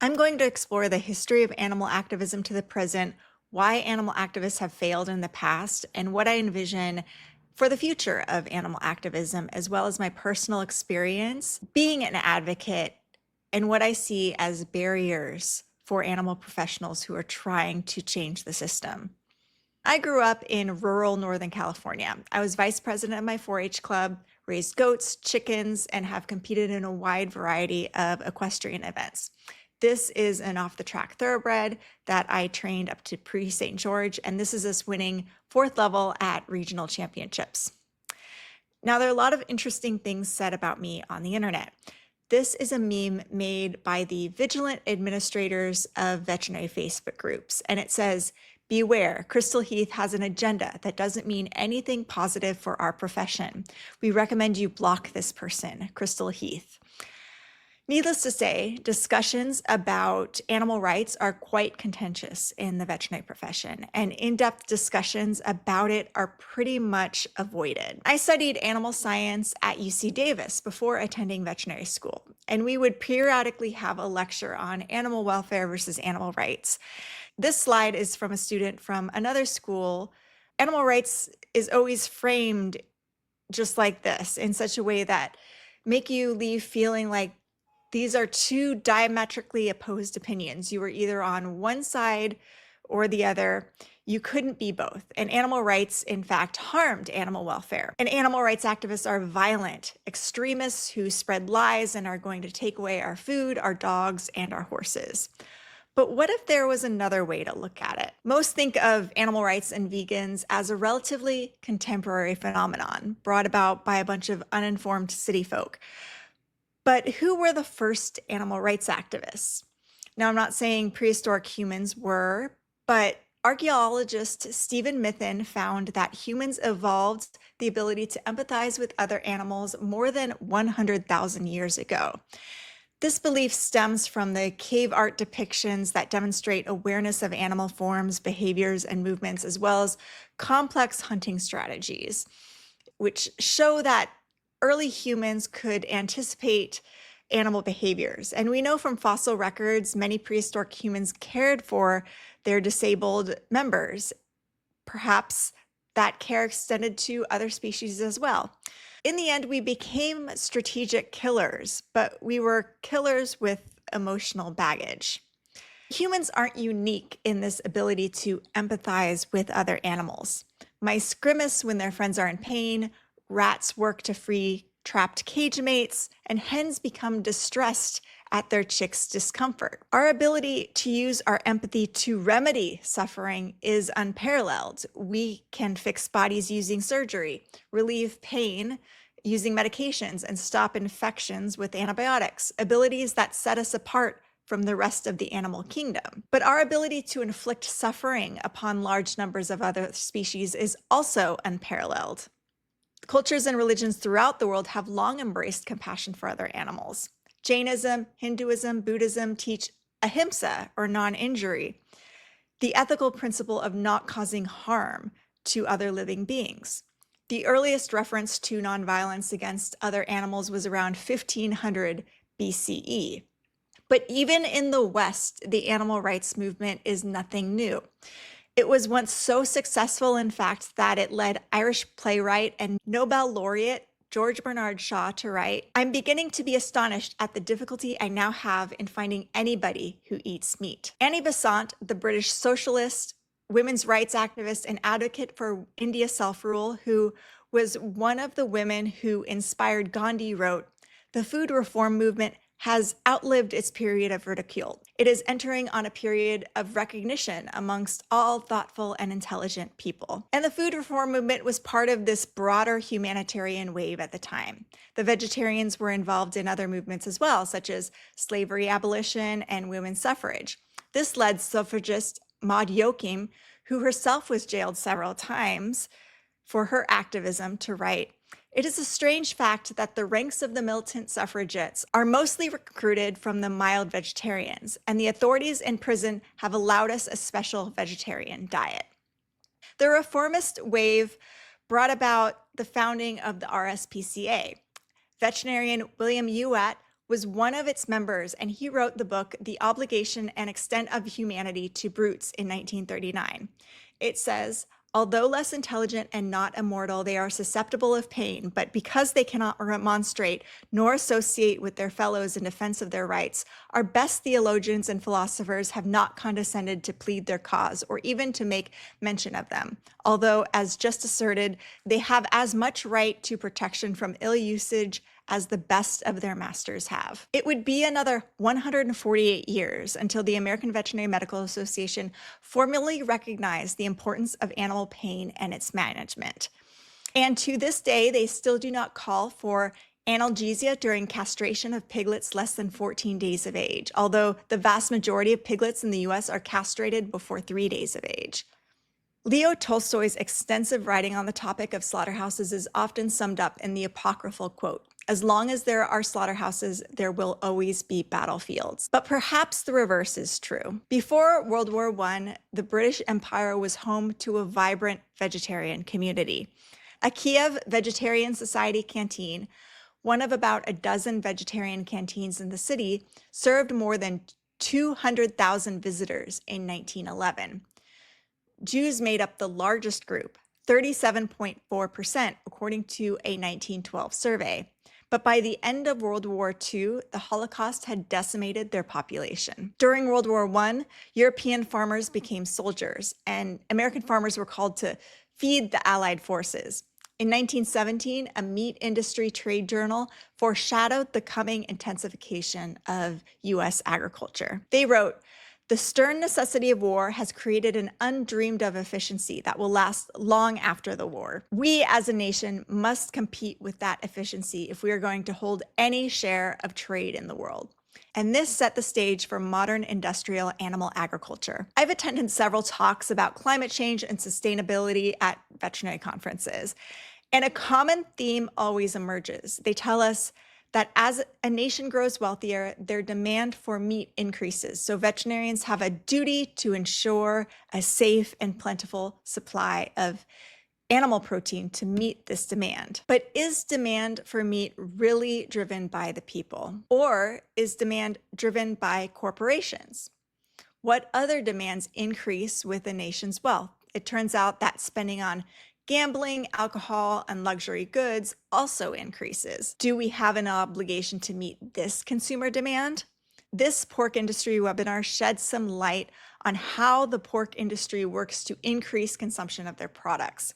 I'm going to explore the history of animal activism to the present, why animal activists have failed in the past, and what I envision for the future of animal activism, as well as my personal experience being an advocate and what I see as barriers for animal professionals who are trying to change the system. I grew up in rural Northern California. I was vice president of my 4 H club, raised goats, chickens, and have competed in a wide variety of equestrian events. This is an off the track thoroughbred that I trained up to pre St. George, and this is us winning 4th level at regional championships. Now, there are a lot of interesting things said about me on the internet. This is a meme made by the vigilant administrators of veterinary Facebook groups, and it says, "Beware, Crystal Heath has an agenda that doesn't mean anything positive for our profession. We recommend you block this person, Crystal Heath." Needless to say, discussions about animal rights are quite contentious in the veterinary profession, and in-depth discussions about it are pretty much avoided. I studied animal science at UC Davis before attending veterinary school, and we would periodically have a lecture on animal welfare versus animal rights. This slide is from a student from another school. Animal rights is always framed just like this, in such a way that make you leave feeling like these are two diametrically opposed opinions. You were either on one side or the other. You couldn't be both. And animal rights, in fact, harmed animal welfare. And animal rights activists are violent extremists who spread lies and are going to take away our food, our dogs, and our horses. But what if there was another way to look at it? Most think of animal rights and vegans as a relatively contemporary phenomenon brought about by a bunch of uninformed city folk. But who were the first animal rights activists? Now, I'm not saying prehistoric humans were, but archaeologist Stephen Mithin found that humans evolved the ability to empathize with other animals more than 100,000 years ago. This belief stems from the cave art depictions that demonstrate awareness of animal forms, behaviors, and movements, as well as complex hunting strategies, which show that early humans could anticipate animal behaviors. And we know from fossil records, many prehistoric humans cared for their disabled members. Perhaps that care extended to other species as well. In the end, we became strategic killers, but we were killers with emotional baggage. Humans aren't unique in this ability to empathize with other animals. Mice grimace when their friends are in pain, rats work to free trapped cage mates, and hens become distressed at their chicks' discomfort. Our ability to use our empathy to remedy suffering is unparalleled. We can fix bodies using surgery, relieve pain using medications, and stop infections with antibiotics, abilities that set us apart from the rest of the animal kingdom. But our ability to inflict suffering upon large numbers of other species is also unparalleled. Cultures and religions throughout the world have long embraced compassion for other animals. Jainism, Hinduism, Buddhism teach ahimsa, or non-injury, the ethical principle of not causing harm to other living beings. The earliest reference to nonviolence against other animals was around 1500 BCE. But even in the West, the animal rights movement is nothing new. It was once so successful, in fact, that it led Irish playwright and Nobel laureate George Bernard Shaw to write, "I'm beginning to be astonished at the difficulty I now have in finding anybody who eats meat." Annie Besant, the British socialist, women's rights activist, and advocate for India self-rule, who was one of the women who inspired Gandhi, wrote, "The food reform movement has outlived its period of ridicule. It is entering on a period of recognition amongst all thoughtful and intelligent people." And the food reform movement was part of this broader humanitarian wave at the time. The vegetarians were involved in other movements as well, such as slavery abolition and women's suffrage. This led suffragist Maud Joachim, who herself was jailed several times for her activism, to write, "It is a strange fact that the ranks of the militant suffragettes are mostly recruited from the mild vegetarians, and the authorities in prison have allowed us a special vegetarian diet." The reformist wave brought about the founding of the RSPCA. Veterinarian William Youatt was one of its members, and he wrote the book, The Obligation and Extent of Humanity to Brutes in 1939. It says, although less intelligent and not immortal, they are susceptible of pain, but because they cannot remonstrate nor associate with their fellows in defense of their rights, our best theologians and philosophers have not condescended to plead their cause or even to make mention of them, although, as just asserted, they have as much right to protection from ill usage as the best of their masters have. It would be another 148 years until the American Veterinary Medical Association formally recognized the importance of animal pain and its management. And to this day, they still do not call for analgesia during castration of piglets less than 14 days of age, although the vast majority of piglets in the US are castrated before 3 days of age. Leo Tolstoy's extensive writing on the topic of slaughterhouses is often summed up in the apocryphal quote, as long as there are slaughterhouses, there will always be battlefields. But perhaps the reverse is true. Before World War I, the British Empire was home to a vibrant vegetarian community. A Kiev Vegetarian Society canteen, one of about a dozen vegetarian canteens in the city, served more than 200,000 visitors in 1911. Jews made up the largest group, 37.4%, according to a 1912 survey. But by the end of World War II, the Holocaust had decimated their population. During World War I, European farmers became soldiers, and American farmers were called to feed the Allied forces. In 1917, a meat industry trade journal foreshadowed the coming intensification of U.S. agriculture. They wrote, "The stern necessity of war has created an undreamed of efficiency that will last long after the war. We as a nation must compete with that efficiency if we are going to hold any share of trade in the world." And this set the stage for modern industrial animal agriculture. I've attended several talks about climate change and sustainability at veterinary conferences, and a common theme always emerges. They tell us that as a nation grows wealthier, their demand for meat increases. So veterinarians have a duty to ensure a safe and plentiful supply of animal protein to meet this demand. But is demand for meat really driven by the people? Or is demand driven by corporations? What other demands increase with a nation's wealth? It turns out that spending on gambling, alcohol, and luxury goods also increases. Do we have an obligation to meet this consumer demand? This pork industry webinar sheds some light on how the pork industry works to increase consumption of their products.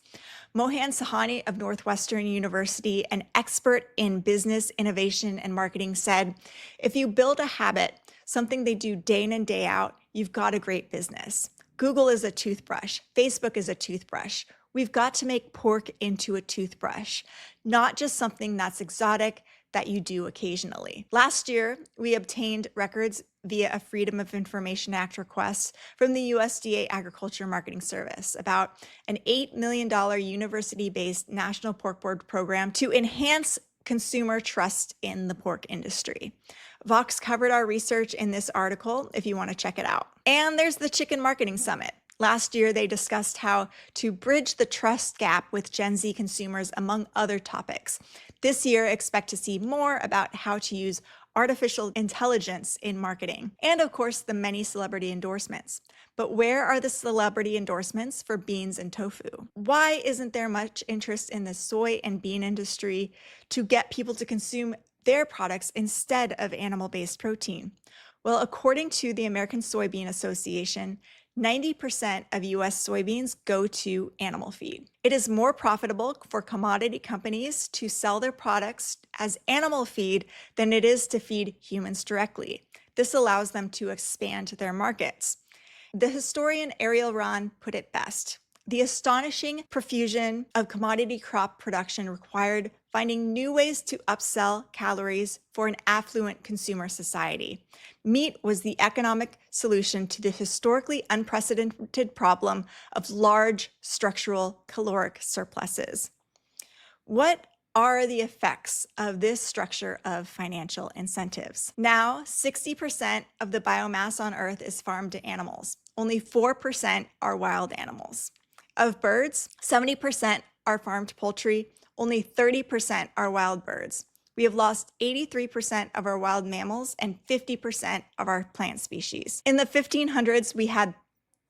Mohan Sahani of Northwestern University, an expert in business innovation and marketing, said, "If you build a habit, something they do day in and day out, you've got a great business. Google is a toothbrush. Facebook is a toothbrush. We've got to make pork into a toothbrush, not just something that's exotic that you do occasionally." Last year, we obtained records via a Freedom of Information Act request from the USDA Agriculture Marketing Service about an $8 million university-based National Pork Board program to enhance consumer trust in the pork industry. Vox covered our research in this article if you want to check it out. And there's the Chicken Marketing Summit. Last year, they discussed how to bridge the trust gap with Gen Z consumers, among other topics. This year, expect to see more about how to use artificial intelligence in marketing, and of course, the many celebrity endorsements. But where are the celebrity endorsements for beans and tofu? Why isn't there much interest in the soy and bean industry to get people to consume their products instead of animal-based protein? Well, according to the American Soybean Association, 90% of US soybeans go to animal feed. It is more profitable for commodity companies to sell their products as animal feed than it is to feed humans directly. This allows them to expand their markets. The historian Ariel Ron put it best. The astonishing profusion of commodity crop production required finding new ways to upsell calories for an affluent consumer society. Meat was the economic solution to the historically unprecedented problem of large structural caloric surpluses. What are the effects of this structure of financial incentives? Now, 60% of the biomass on Earth is farmed to animals. Only 4% are wild animals. Of birds, 70% are farmed poultry. Only 30% are wild birds. We have lost 83% of our wild mammals and 50% of our plant species. In the 1500s, we had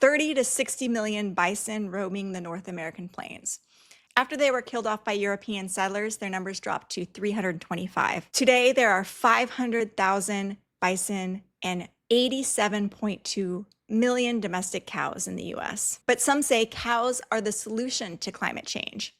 30 to 60 million bison roaming the North American plains. After they were killed off by European settlers, their numbers dropped to 325. Today, there are 500,000 bison and 87.2 million domestic cows in the US. But some say cows are the solution to climate change.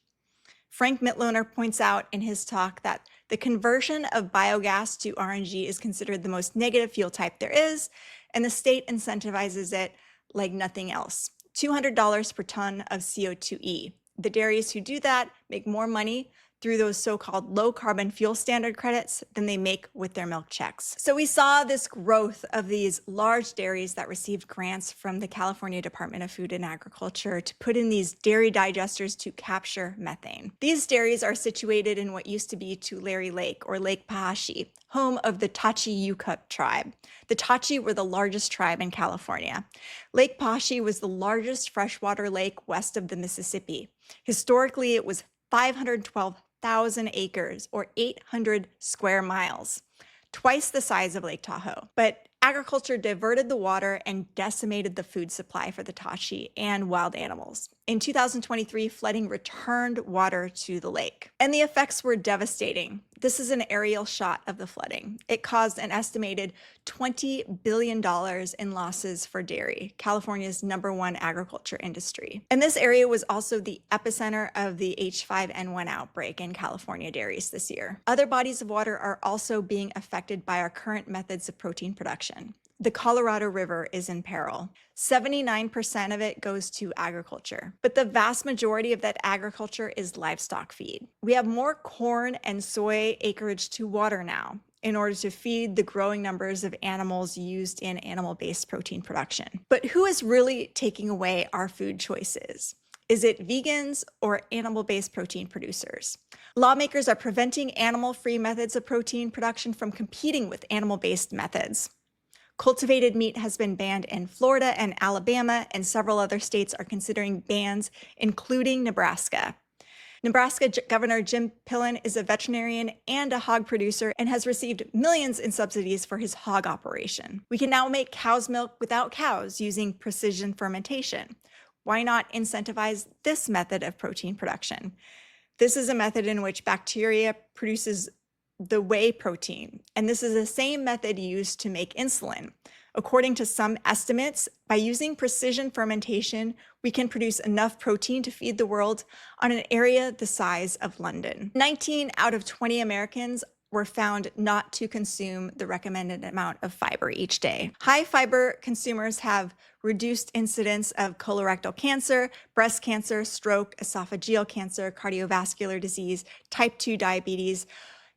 Frank Mitloehner points out in his talk that the conversion of biogas to RNG is considered the most negative fuel type there is, and the state incentivizes it like nothing else. $200 per ton of CO2e. The dairies who do that make more money through those so-called low carbon fuel standard credits than they make with their milk checks. So we saw this growth of these large dairies that received grants from the California Department of Food and Agriculture to put in these dairy digesters to capture methane. These dairies are situated in what used to be Tulare Lake or Lake Pahashi, home of the Tachi-Yucca tribe. The Tachi were the largest tribe in California. Lake Pahashi was the largest freshwater lake west of the Mississippi. Historically, it was 512,000 acres or 800 square miles, twice the size of Lake Tahoe. But agriculture diverted the water and decimated the food supply for the Tachi and wild animals. In 2023, flooding returned water to the lake, and the effects were devastating. This is an aerial shot of the flooding. It caused an estimated $20 billion in losses for dairy, California's #1 agriculture industry. And this area was also the epicenter of the H5N1 outbreak in California dairies this year. Other bodies of water are also being affected by our current methods of protein production. The Colorado River is in peril. 79% of it goes to agriculture, but the vast majority of that agriculture is livestock feed. We have more corn and soy acreage to water now in order to feed the growing numbers of animals used in animal-based protein production. But who is really taking away our food choices? Is it vegans or animal-based protein producers? Lawmakers are preventing animal-free methods of protein production from competing with animal-based methods. Cultivated meat has been banned in Florida and Alabama, and several other states are considering bans, including Nebraska. Nebraska Governor Jim Pillen is a veterinarian and a hog producer and has received millions in subsidies for his hog operation. We can now make cow's milk without cows using precision fermentation. Why not incentivize this method of protein production? This is a method in which bacteria produces the whey protein, and this is the same method used to make insulin. According to some estimates, by using precision fermentation, we can produce enough protein to feed the world on an area the size of London. 19 out of 20 Americans were found not to consume the recommended amount of fiber each day. High fiber consumers have reduced incidence of colorectal cancer, breast cancer, stroke, esophageal cancer, cardiovascular disease, type 2 diabetes,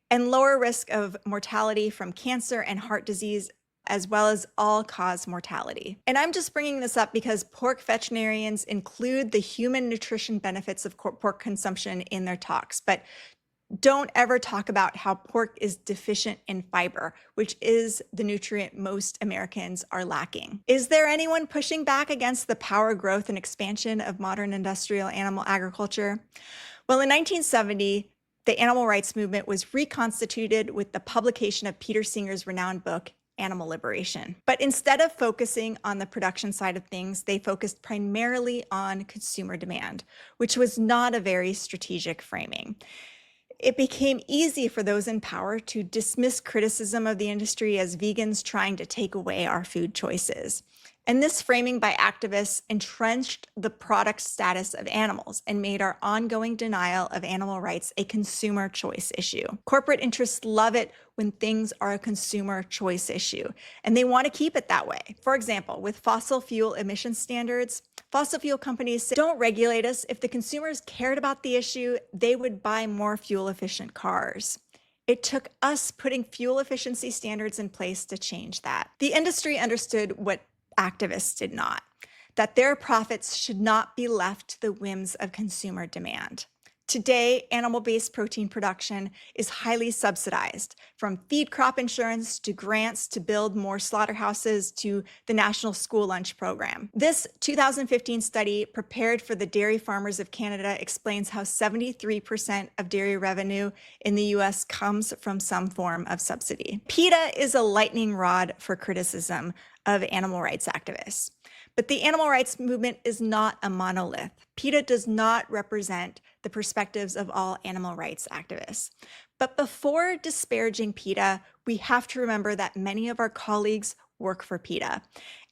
and lower risk of mortality from cancer and heart disease, as well as all-cause mortality. And I'm just bringing this up because pork veterinarians include the human nutrition benefits of pork consumption in their talks, but don't ever talk about how pork is deficient in fiber, which is the nutrient most Americans are lacking. Is there anyone pushing back against the power, growth, and expansion of modern industrial animal agriculture? Well, in 1970, the animal rights movement was reconstituted with the publication of Peter Singer's renowned book, Animal Liberation. But instead of focusing on the production side of things, they focused primarily on consumer demand, which was not a very strategic framing. It became easy for those in power to dismiss criticism of the industry as vegans trying to take away our food choices. And this framing by activists entrenched the product status of animals and made our ongoing denial of animal rights a consumer choice issue. Corporate interests love it when things are a consumer choice issue, and they want to keep it that way. For example, with fossil fuel emission standards, fossil fuel companies say, don't regulate us. If the consumers cared about the issue, they would buy more fuel-efficient cars. It took us putting fuel efficiency standards in place to change that. The industry understood what activists did not, that their profits should not be left to the whims of consumer demand. Today, animal-based protein production is highly subsidized, from feed crop insurance to grants to build more slaughterhouses to the National School Lunch Program. This 2015 study prepared for the Dairy Farmers of Canada explains how 73% of dairy revenue in the US comes from some form of subsidy. PETA is a lightning rod for criticism of animal rights activists. But the animal rights movement is not a monolith. PETA does not represent the perspectives of all animal rights activists. But before disparaging PETA, we have to remember that many of our colleagues work for PETA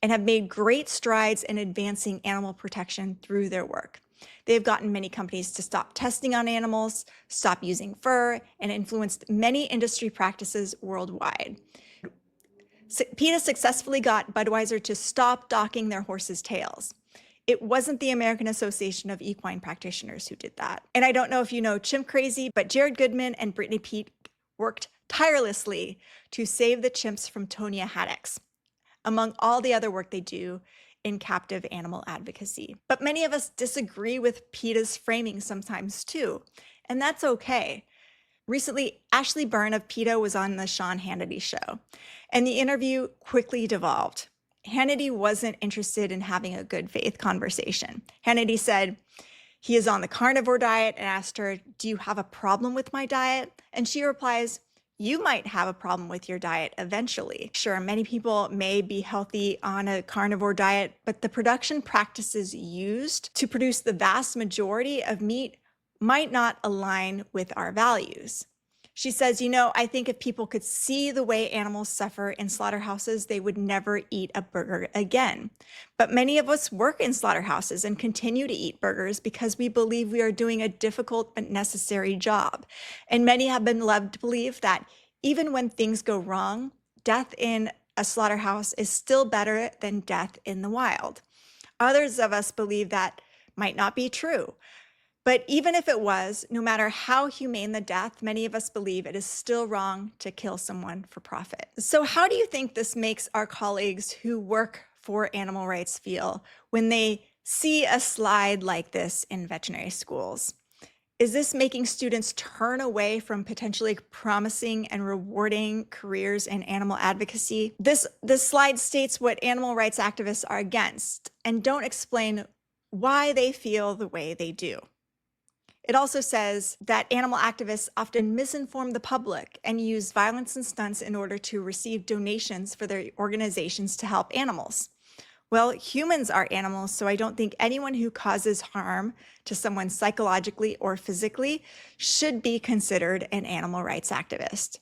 and have made great strides in advancing animal protection through their work. They've gotten many companies to stop testing on animals, stop using fur, and influenced many industry practices worldwide. PETA successfully got Budweiser to stop docking their horses' tails. It wasn't the American Association of Equine Practitioners who did that. And I don't know if you know Chimp Crazy, but Jared Goodman and Brittany Peete worked tirelessly to save the chimps from tonia haddocks, among all the other work they do in captive animal advocacy. But many of us disagree with PETA's framing sometimes too, and that's okay. Recently, Ashley Byrne of PETA was on the Sean Hannity show, and the interview quickly devolved. Hannity wasn't interested in having a good faith conversation. Hannity said he is on the carnivore diet and asked her, "Do you have a problem with my diet?" And she replies, "You might have a problem with your diet eventually." Sure, many people may be healthy on a carnivore diet, but the production practices used to produce the vast majority of meat might not align with our values. She says, I think if people could see the way animals suffer in slaughterhouses, they would never eat a burger again. But many of us work in slaughterhouses and continue to eat burgers because we believe we are doing a difficult but necessary job. And many have been led to believe that even when things go wrong, death in a slaughterhouse is still better than death in the wild. Others of us believe that might not be true. But even if it was, no matter how humane the death, many of us believe it is still wrong to kill someone for profit. So how do you think this makes our colleagues who work for animal rights feel when they see a slide like this in veterinary schools? Is this making students turn away from potentially promising and rewarding careers in animal advocacy? This slide states what animal rights activists are against and don't explain why they feel the way they do. It also says that animal activists often misinform the public and use violence and stunts in order to receive donations for their organizations to help animals. Well, humans are animals, so I don't think anyone who causes harm to someone psychologically or physically should be considered an animal rights activist.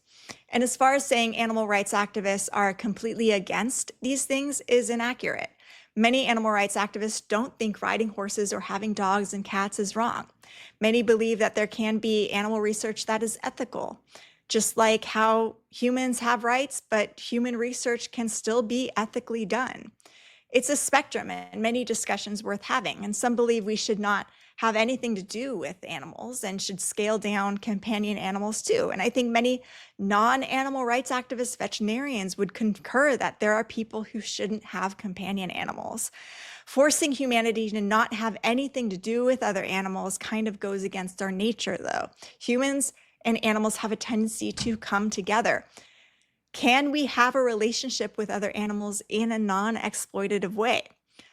And as far as saying animal rights activists are completely against these things is inaccurate. Many animal rights activists don't think riding horses or having dogs and cats is wrong. Many believe that there can be animal research that is ethical, just like how humans have rights, but human research can still be ethically done. It's a spectrum and many discussions worth having, and some believe we should not have anything to do with animals and should scale down companion animals too. And I think many non-animal rights activist veterinarians would concur that there are people who shouldn't have companion animals. Forcing humanity to not have anything to do with other animals kind of goes against our nature, though. Humans and animals have a tendency to come together. Can we have a relationship with other animals in a non-exploitative way?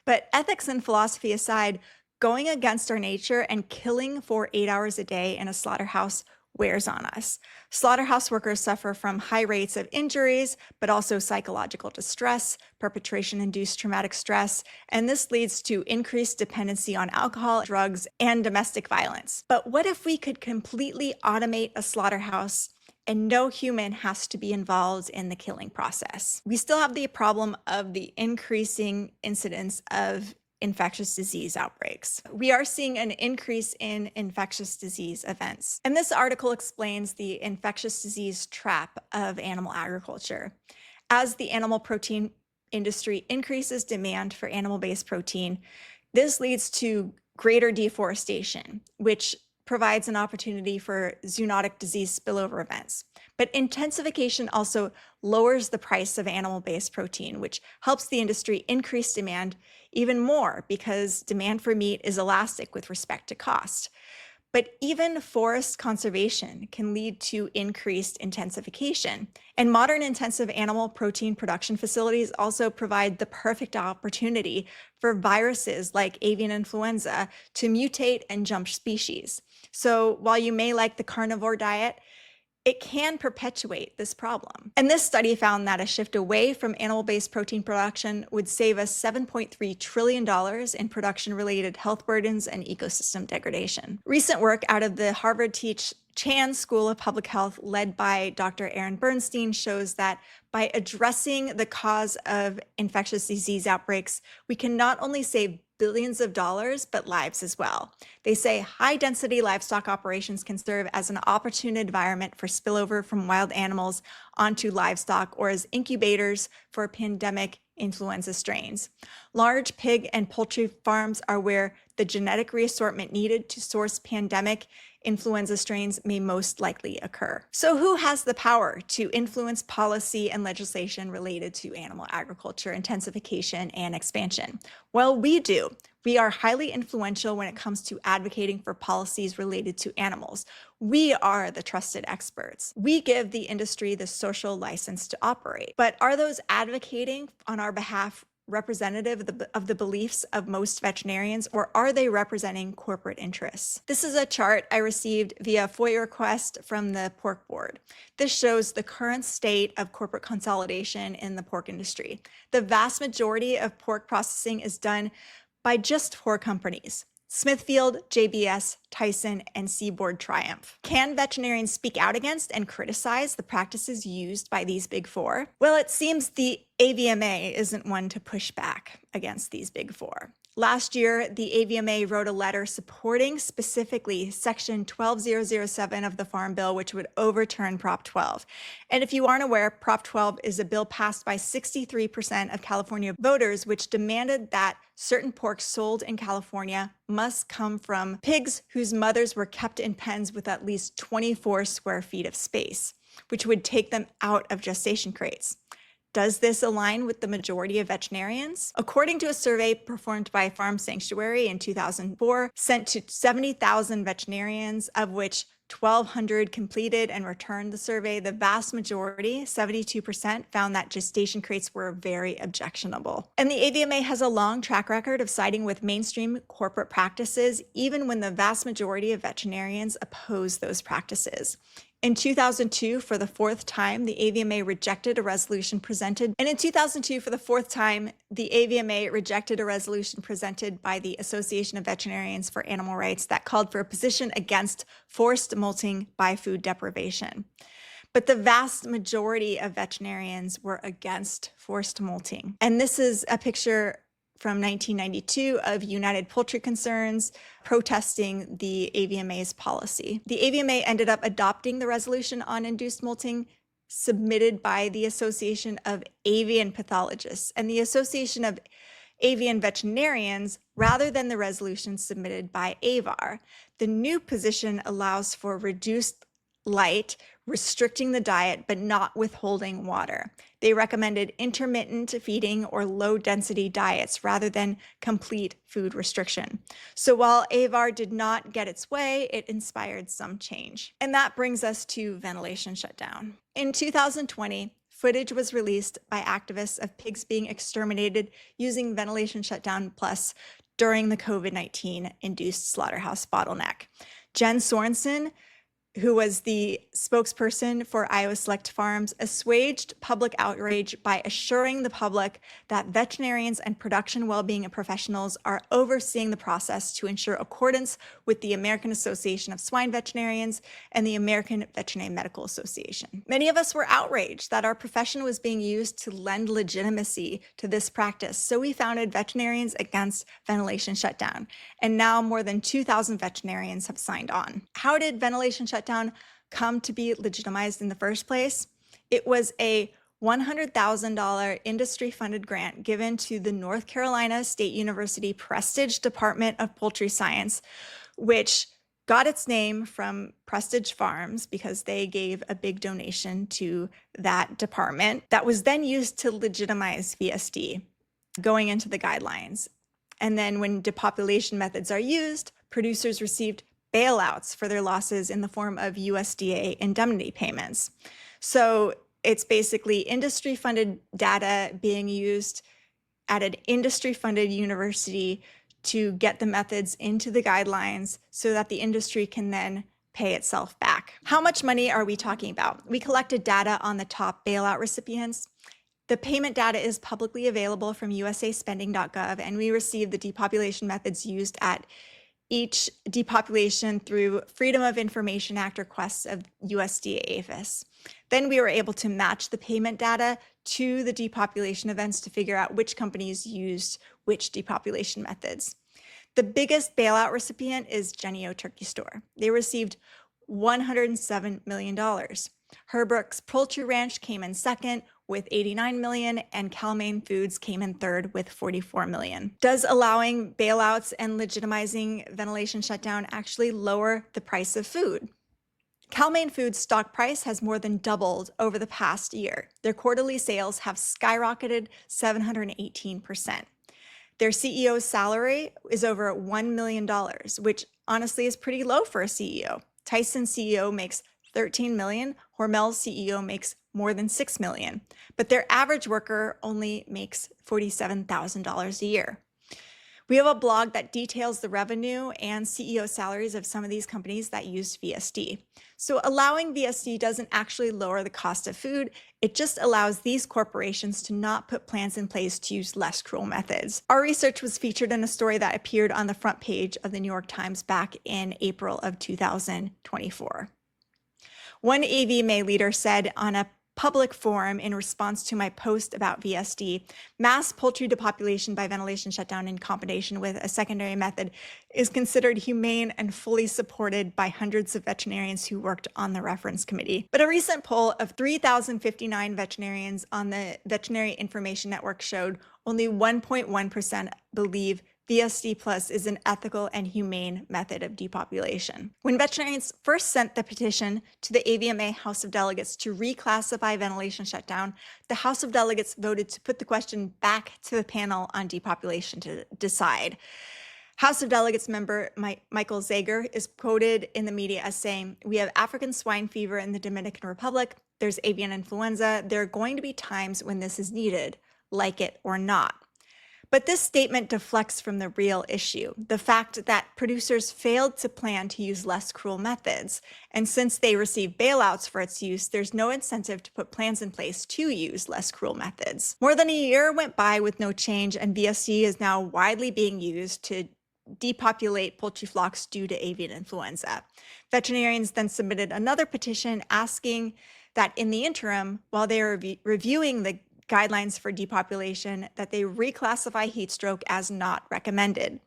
But ethics and philosophy aside, going against our nature and killing for 8 hours a day in a slaughterhouse wears on us. Slaughterhouse workers suffer from high rates of injuries, but also psychological distress, perpetration-induced traumatic stress, and this leads to increased dependency on alcohol, drugs, and domestic violence. But what if we could completely automate a slaughterhouse and no human has to be involved in the killing process? We still have the problem of the increasing incidence of infectious disease outbreaks. We are seeing an increase in infectious disease events. And this article explains the infectious disease trap of animal agriculture. As the animal protein industry increases demand for animal-based protein, this leads to greater deforestation, which provides an opportunity for zoonotic disease spillover events. But intensification also lowers the price of animal-based protein, which helps the industry increase demand even more because demand for meat is elastic with respect to cost. But even forest conservation can lead to increased intensification. And modern intensive animal protein production facilities also provide the perfect opportunity for viruses like avian influenza to mutate and jump species. So while you may like the carnivore diet, it can perpetuate this problem. And this study found that a shift away from animal-based protein production would save us $7.3 trillion in production-related health burdens and ecosystem degradation. Recent work out of the Harvard Chan School of Public Health, led by Dr. Aaron Bernstein, shows that by addressing the cause of infectious disease outbreaks, we can not only save billions of dollars, but lives as well. They say high-density livestock operations can serve as an opportune environment for spillover from wild animals onto livestock or as incubators for pandemic influenza strains. Large pig and poultry farms are where the genetic reassortment needed to source pandemic influenza strains may most likely occur. So who has the power to influence policy and legislation related to animal agriculture, intensification, and expansion? Well, we do. We are highly influential when it comes to advocating for policies related to animals. We are the trusted experts. We give the industry the social license to operate. But are those advocating on our behalf representative of the beliefs of most veterinarians, or are they representing corporate interests? This is a chart I received via FOIA request from the Pork Board. This shows the current state of corporate consolidation in the pork industry. The vast majority of pork processing is done by just 4 companies: Smithfield, JBS, Tyson, and Seaboard Triumph. Can veterinarians speak out against and criticize the practices used by these big 4? Well, it seems the AVMA isn't one to push back against these big 4. Last year, the AVMA wrote a letter supporting specifically Section 12007 of the Farm Bill, which would overturn Prop 12. And if you aren't aware, Prop 12 is a bill passed by 63% of California voters, which demanded that certain pork sold in California must come from pigs whose mothers were kept in pens with at least 24 square feet of space, which would take them out of gestation crates. Does this align with the majority of veterinarians? According to a survey performed by Farm Sanctuary in 2004, sent to 70,000 veterinarians, of which 1,200 completed and returned the survey, the vast majority, 72%, found that gestation crates were very objectionable. And the AVMA has a long track record of siding with mainstream corporate practices, even when the vast majority of veterinarians oppose those practices. In 2002, for the 4th time, the AVMA rejected a resolution presented. And in 2002, for the 4th time, the AVMA rejected a resolution presented by the Association of Veterinarians for Animal Rights that called for a position against forced molting by food deprivation. But the vast majority of veterinarians were against forced molting. And this is a picture from 1992 of United Poultry Concerns protesting the AVMA's policy. The AVMA ended up adopting the resolution on induced molting submitted by the Association of Avian Pathologists and the Association of Avian Veterinarians rather than the resolution submitted by AVAR. The new position allows for reduced light, restricting the diet, but not withholding water. They recommended intermittent feeding or low-density diets rather than complete food restriction. So while AVAR did not get its way, it inspired some change. And that brings us to ventilation shutdown. In 2020, footage was released by activists of pigs being exterminated using ventilation shutdown plus during the COVID-19 induced slaughterhouse bottleneck. Jen Sorensen, who was the spokesperson for Iowa Select Farms, assuaged public outrage by assuring the public that veterinarians and production well-being professionals are overseeing the process to ensure accordance with the American Association of Swine Veterinarians and the American Veterinary Medical Association. Many of us were outraged that our profession was being used to lend legitimacy to this practice, so we founded Veterinarians Against Ventilation Shutdown, and now more than 2,000 veterinarians have signed on. How did ventilation shutdown come to be legitimized in the first place? It was a $100,000 industry-funded grant given to the North Carolina State University Prestige Department of Poultry Science, which got its name from Prestige Farms because they gave a big donation to that department that was then used to legitimize VSD going into the guidelines. And then when depopulation methods are used, producers received bailouts for their losses in the form of USDA indemnity payments. So it's basically industry-funded data being used at an industry-funded university to get the methods into the guidelines so that the industry can then pay itself back. How much money are we talking about? We collected data on the top bailout recipients. The payment data is publicly available from usaspending.gov, and we received the depopulation methods used at each depopulation through Freedom of Information Act requests of USDA APHIS. Then we were able to match the payment data to the depopulation events to figure out which companies used which depopulation methods. The biggest bailout recipient is Jennie-O Turkey Store. They received $107 million. Herbrooks Poultry Ranch came in second with $89 million, and Cal-Maine Foods came in third with $44 million. Does allowing bailouts and legitimizing ventilation shutdown actually lower the price of food? Cal-Maine Foods' stock price has more than doubled over the past year. Their quarterly sales have skyrocketed 718%. Their CEO's salary is over $1 million, which honestly is pretty low for a CEO. Tyson's CEO makes $13 million, Hormel's CEO makes more than $6 million, but their average worker only makes $47,000 a year. We have a blog that details the revenue and CEO salaries of some of these companies that use VSD. So allowing VSD doesn't actually lower the cost of food, it just allows these corporations to not put plans in place to use less cruel methods. Our research was featured in a story that appeared on the front page of the New York Times back in April of 2024. One AVMA leader said on a public forum in response to my post about VSD, mass poultry depopulation by ventilation shutdown in combination with a secondary method is considered humane and fully supported by hundreds of veterinarians who worked on the reference committee. But a recent poll of 3,059 veterinarians on the Veterinary Information Network showed only 1.1% believe VSD Plus is an ethical and humane method of depopulation. When veterinarians first sent the petition to the AVMA House of Delegates to reclassify ventilation shutdown, the House of Delegates voted to put the question back to the panel on depopulation to decide. House of Delegates member Michael Zager is quoted in the media as saying, "We have African swine fever in the Dominican Republic, there's avian influenza, there are going to be times when this is needed, like it or not." But this statement deflects from the real issue, the fact that producers failed to plan to use less cruel methods. And since they receive bailouts for its use, there's no incentive to put plans in place to use less cruel methods. More than a year went by with no change, and VSD is now widely being used to depopulate poultry flocks due to avian influenza. Veterinarians then submitted another petition asking that in the interim, while they are reviewing the guidelines for depopulation, that they reclassify heat stroke as not recommended.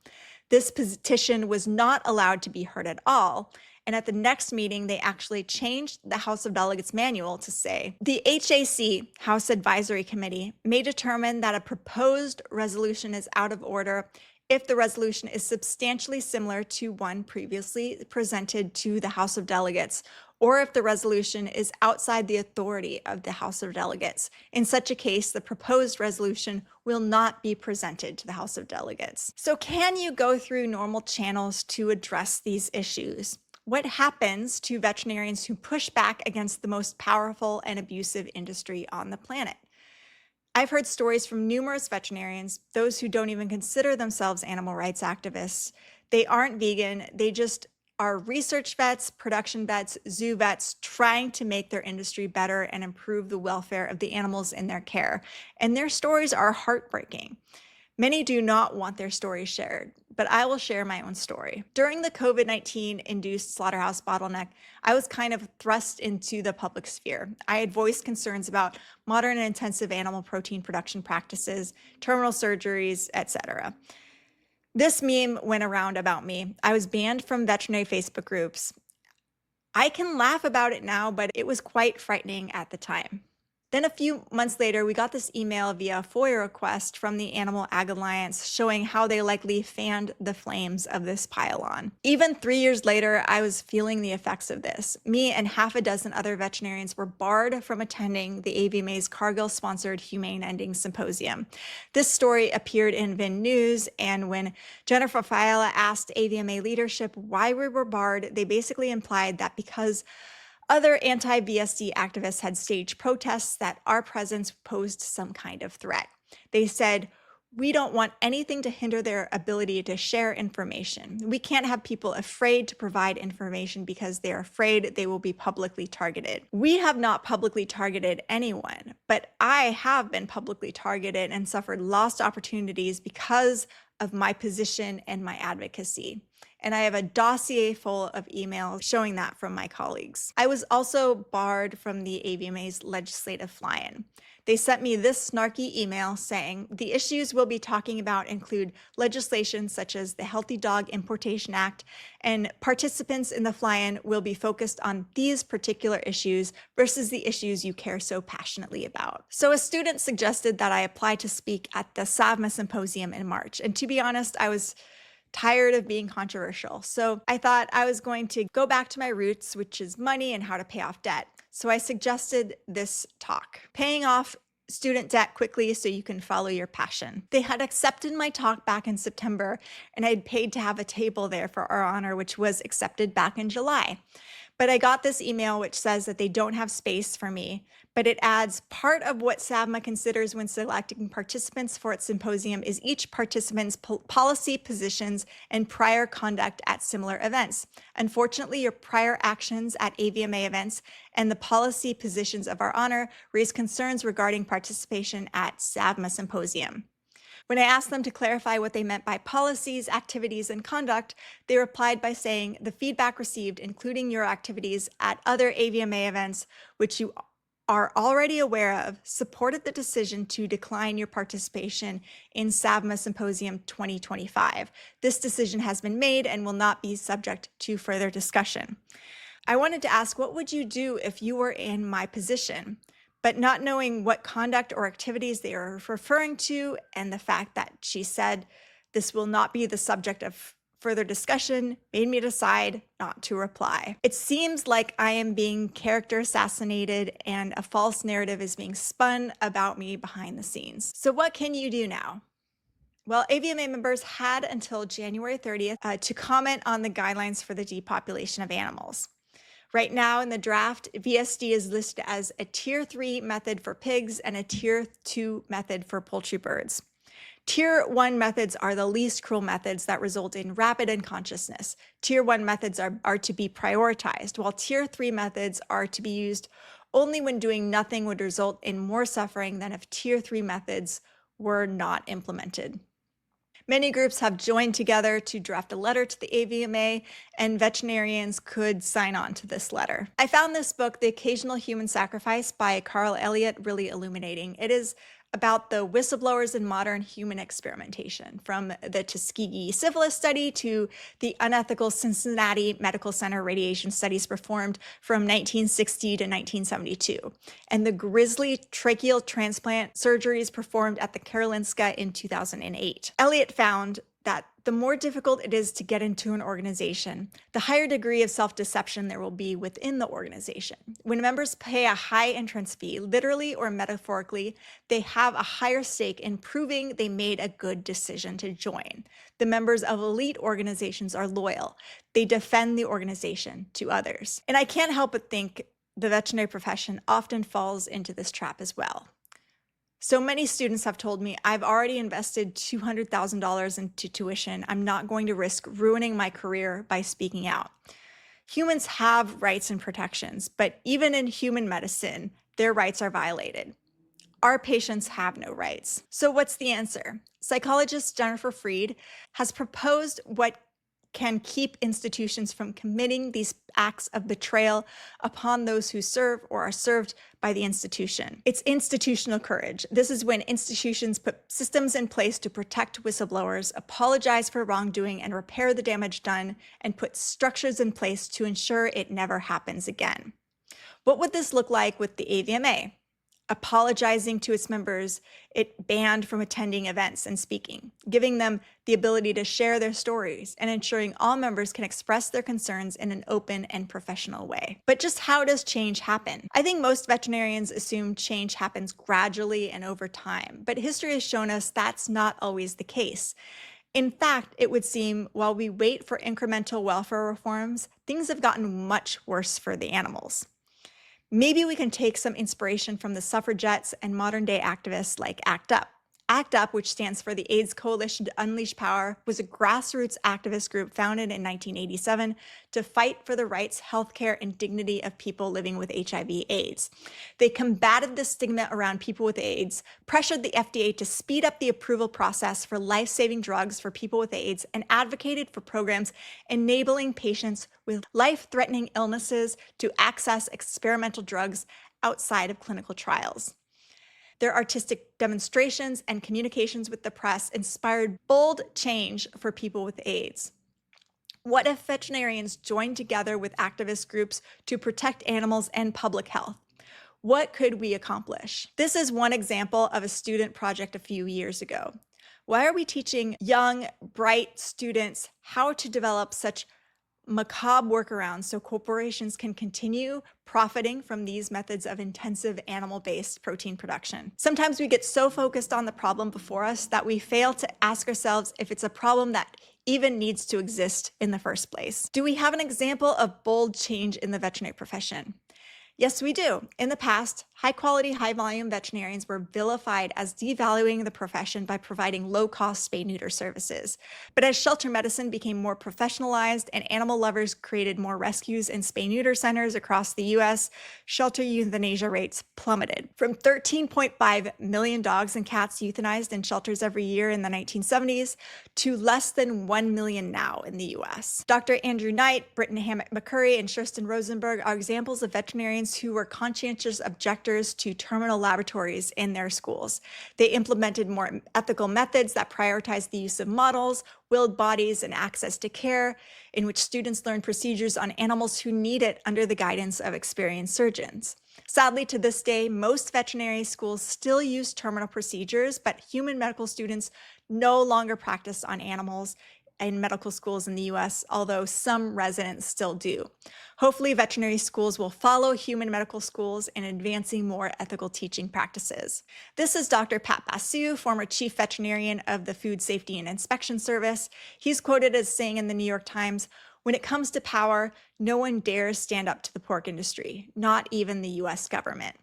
This petition was not allowed to be heard at all, and at the next meeting, they actually changed the House of Delegates manual to say, the HAC, House Advisory Committee, may determine that a proposed resolution is out of order if the resolution is substantially similar to one previously presented to the House of Delegates, or if the resolution is outside the authority of the House of Delegates. In such a case, the proposed resolution will not be presented to the House of Delegates. So can you go through normal channels to address these issues? What happens to veterinarians who push back against the most powerful and abusive industry on the planet? I've heard stories from numerous veterinarians, those who don't even consider themselves animal rights activists. They aren't vegan, they just are research vets, production vets, zoo vets trying to make their industry better and improve the welfare of the animals in their care. And their stories are heartbreaking. Many do not want their stories shared, but I will share my own story. During the COVID-19 induced slaughterhouse bottleneck, I was kind of thrust into the public sphere. I had voiced concerns about modern and intensive animal protein production practices, terminal surgeries, etc. This meme went around about me. I was banned from veterinary Facebook groups. I can laugh about it now, but it was quite frightening at the time. Then a few months later, we got this email via FOIA request from the Animal Ag Alliance showing how they likely fanned the flames of this pile-on. Even 3 years later, I was feeling the effects of this. Me and half a dozen other veterinarians were barred from attending the AVMA's Cargill-sponsored Humane Ending Symposium. This story appeared in VIN News, and when Jennifer Fiala asked AVMA leadership why we were barred, they basically implied that because other anti-VSD activists had staged protests that our presence posed some kind of threat. They said, "We don't want anything to hinder their ability to share information. We can't have people afraid to provide information because they're afraid they will be publicly targeted." We have not publicly targeted anyone, but I have been publicly targeted and suffered lost opportunities because of my position and my advocacy. And I have a dossier full of emails showing that from my colleagues. I was also barred from the AVMA's legislative fly-in. They sent me this snarky email saying, "The issues we'll be talking about include legislation such as the Healthy Dog Importation Act, and participants in the fly-in will be focused on these particular issues versus the issues you care so passionately about." So a student suggested that I apply to speak at the SAVMA Symposium in March. And to be honest, I was tired of being controversial. So I thought I was going to go back to my roots, which is money and how to pay off debt. So I suggested this talk, paying off student debt quickly so you can follow your passion. They had accepted my talk back in September, and I'd paid to have a table there for our honor, which was accepted back in July. But I got this email which says that they don't have space for me, but it adds, "Part of what SAVMA considers when selecting participants for its symposium is each participant's policy positions and prior conduct at similar events. Unfortunately, your prior actions at AVMA events and the policy positions of our honor raise concerns regarding participation at SAVMA Symposium." When I asked them to clarify what they meant by policies, activities, and conduct, they replied by saying, "The feedback received, including your activities at other AVMA events, which you are already aware of, supported the decision to decline your participation in SAVMA Symposium 2025. This decision has been made and will not be subject to further discussion." I wanted to ask, what would you do if you were in my position? But not knowing what conduct or activities they are referring to, and the fact that she said this will not be the subject of further discussion, made me decide not to reply. It seems like I am being character assassinated and a false narrative is being spun about me behind the scenes. So what can you do now? Well, AVMA members had until January 30th to comment on the guidelines for the depopulation of animals. Right now in the draft, VSD is listed as a Tier 3 method for pigs and a Tier 2 method for poultry birds. Tier 1 methods are the least cruel methods that result in rapid unconsciousness. Tier 1 methods are to be prioritized, while Tier 3 methods are to be used only when doing nothing would result in more suffering than if Tier 3 methods were not implemented. Many groups have joined together to draft a letter to the AVMA, and veterinarians could sign on to this letter. I found this book, The Occasional Human Sacrifice by Carl Elliott, really illuminating. It is about the whistleblowers in modern human experimentation, from the Tuskegee syphilis study to the unethical Cincinnati Medical Center radiation studies performed from 1960 to 1972, and the grisly tracheal transplant surgeries performed at the Karolinska in 2008. Elliott found that the more difficult it is to get into an organization, the higher degree of self-deception there will be within the organization. When members pay a high entrance fee, literally or metaphorically, they have a higher stake in proving they made a good decision to join. The members of elite organizations are loyal. They defend the organization to others. And I can't help but think the veterinary profession often falls into this trap as well. So many students have told me, "I've already invested $200,000 into tuition. I'm not going to risk ruining my career by speaking out." Humans have rights and protections, but even in human medicine, their rights are violated. Our patients have no rights. So what's the answer? Psychologist Jennifer Freed has proposed what can keep institutions from committing these acts of betrayal upon those who serve or are served by the institution. It's institutional courage. This is when institutions put systems in place to protect whistleblowers, apologize for wrongdoing and repair the damage done, and put structures in place to ensure it never happens again. What would this look like with the AVMA? apologizing to its members it banned from attending events and speaking, giving them the ability to share their stories and ensuring all members can express their concerns in an open and professional way. But just how does change happen? I think most veterinarians assume change happens gradually and over time, but history has shown us that's not always the case. In fact, it would seem while we wait for incremental welfare reforms, things have gotten much worse for the animals. Maybe we can take some inspiration from the suffragettes and modern day activists like ACT UP. ACT UP, which stands for the AIDS Coalition to Unleash Power, was a grassroots activist group founded in 1987 to fight for the rights, healthcare, and dignity of people living with HIV/AIDS. They combated the stigma around people with AIDS, pressured the FDA to speed up the approval process for life-saving drugs for people with AIDS, and advocated for programs enabling patients with life-threatening illnesses to access experimental drugs outside of clinical trials. Their artistic demonstrations and communications with the press inspired bold change for people with AIDS. What if veterinarians joined together with activist groups to protect animals and public health? What could we accomplish? This is one example of a student project a few years ago. Why are we teaching young, bright students how to develop such macabre workarounds so corporations can continue profiting from these methods of intensive animal-based protein production? Sometimes we get so focused on the problem before us that we fail to ask ourselves if it's a problem that even needs to exist in the first place. Do we have an example of bold change in the veterinary profession? Yes, we do. In the past, high-quality, high-volume veterinarians were vilified as devaluing the profession by providing low-cost spay-neuter services. But as shelter medicine became more professionalized and animal lovers created more rescues and spay-neuter centers across the U.S., shelter euthanasia rates plummeted. From 13.5 million dogs and cats euthanized in shelters every year in the 1970s to less than 1 million now in the U.S. Dr. Andrew Knight, Britton Hammack-McCurry, and Kirsten Rosenberg are examples of veterinarians who were conscientious objectors to terminal laboratories in their schools. They implemented more ethical methods that prioritized the use of models, willed bodies, and access to care, in which students learned procedures on animals who need it under the guidance of experienced surgeons. Sadly, to this day, most veterinary schools still use terminal procedures, but human medical students no longer practice on animals in medical schools in the US, although some residents still do. Hopefully, veterinary schools will follow human medical schools in advancing more ethical teaching practices. This is Dr. Pat Basu, former chief veterinarian of the Food Safety and Inspection Service. He's quoted as saying in the New York Times, "When it comes to power, no one dares stand up to the pork industry, not even the US government."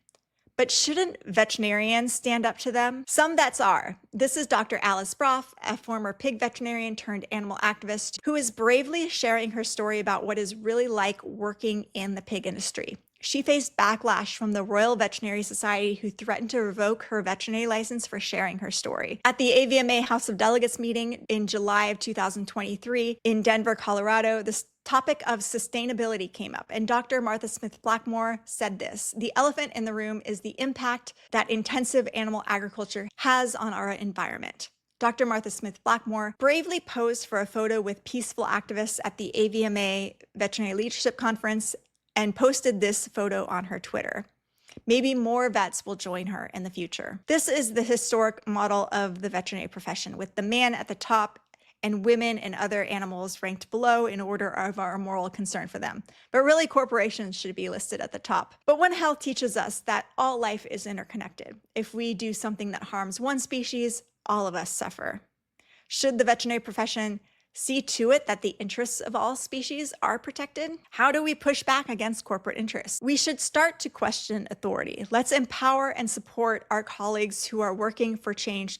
But shouldn't veterinarians stand up to them? Some vets are. This is Dr. Alice Broff, a former pig veterinarian turned animal activist, who is bravely sharing her story about what is really like working in the pig industry. She faced backlash from the Royal Veterinary Society, who threatened to revoke her veterinary license for sharing her story. At the AVMA House of Delegates meeting in July of 2023 in Denver, Colorado, the topic of sustainability came up, and Dr. Martha Smith Blackmore said this: "The elephant in the room is the impact that intensive animal agriculture has on our environment." Dr. Martha Smith Blackmore bravely posed for a photo with peaceful activists at the AVMA Veterinary Leadership Conference and posted this photo on her Twitter. Maybe more vets will join her in the future. This is the historic model of the veterinary profession, with the man at the top and women and other animals ranked below in order of our moral concern for them. But really, corporations should be listed at the top. But One Health teaches us that all life is interconnected. If we do something that harms one species, all of us suffer. Should the veterinary profession see to it that the interests of all species are protected? How do we push back against corporate interests? We should start to question authority. Let's empower and support our colleagues who are working for change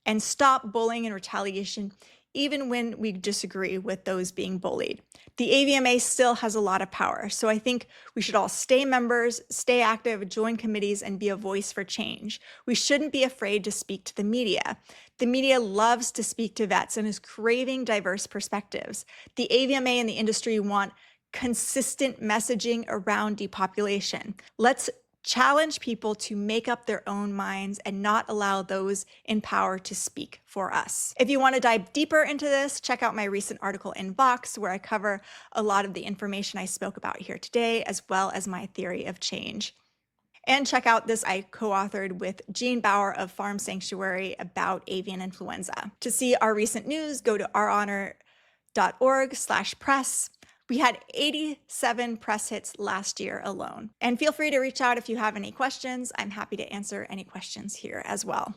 and stop bullying and retaliation, even when we disagree with those being bullied. The AVMA still has a lot of power, so I think we should all stay members, stay active, join committees, and be a voice for change. We shouldn't be afraid to speak to the media. The media loves to speak to vets and is craving diverse perspectives. The AVMA and the industry want consistent messaging around depopulation. Let's challenge people to make up their own minds and not allow those in power to speak for us. If you want to dive deeper into this, check out my recent article in Vox, where I cover a lot of the information I spoke about here today, as well as my theory of change. And check out this I co-authored with Jean Bauer of Farm Sanctuary about avian influenza. To see our recent news, go to ouronor.org/press. We had 87 press hits last year alone. And feel free to reach out if you have any questions. I'm happy to answer any questions here as well.